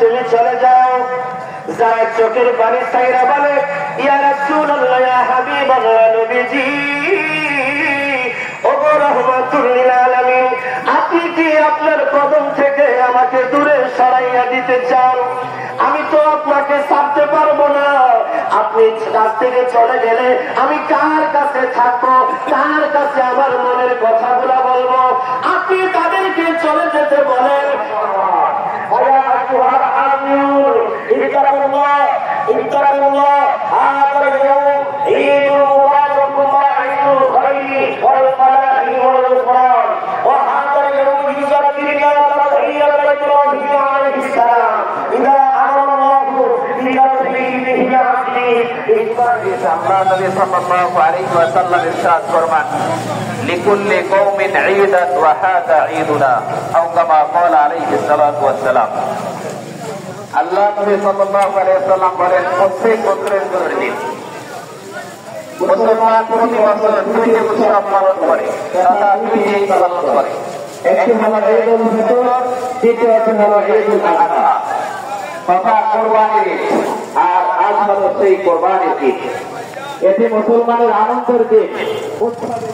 তুমি চলে যাও। যারা চোখের পানি সাইরা বলে ইয়া রাসূলুল্লাহ ইয়া হাবিবাল্লাহ নবীজি ওগো রাহমাতুল লিল আলামিন, আপনি কি আপনার কদম থেকে আমাকে দূরে সরাইয়া দিতে চান? আমি তো আপনাকে ছাড়তে পারবো না। আপনি কাছ থেকে চলে গেলে আমি কার কাছে থাকবো, কার কাছে আমার মনের কথাগুলা বলবো? আপনি তাদেরকে চলে যেতে বলেন। لكل قوم عيدا وهذا عيدنا أو كما قال عليه الصلاة والسلام। আল্লাহ নবী সাল্লাল্লাহু আলাইহি ওয়াসাল্লাম বলেন, প্রত্যেক বছরের দিন মুসলমান প্রতি বছর দুইটি উৎসব পালন করে তথা দুইটি ঈদ পালন করে। একটি হলো ঈদুল ফিতর, দ্বিতীয়টি হলো ঈদুল আযহা তথা কোরবানির ঈদ। আর আজ হলো সেই কোরবানির ঈদ। এটি মুসলমানের আনন্দের দিন, উৎসবের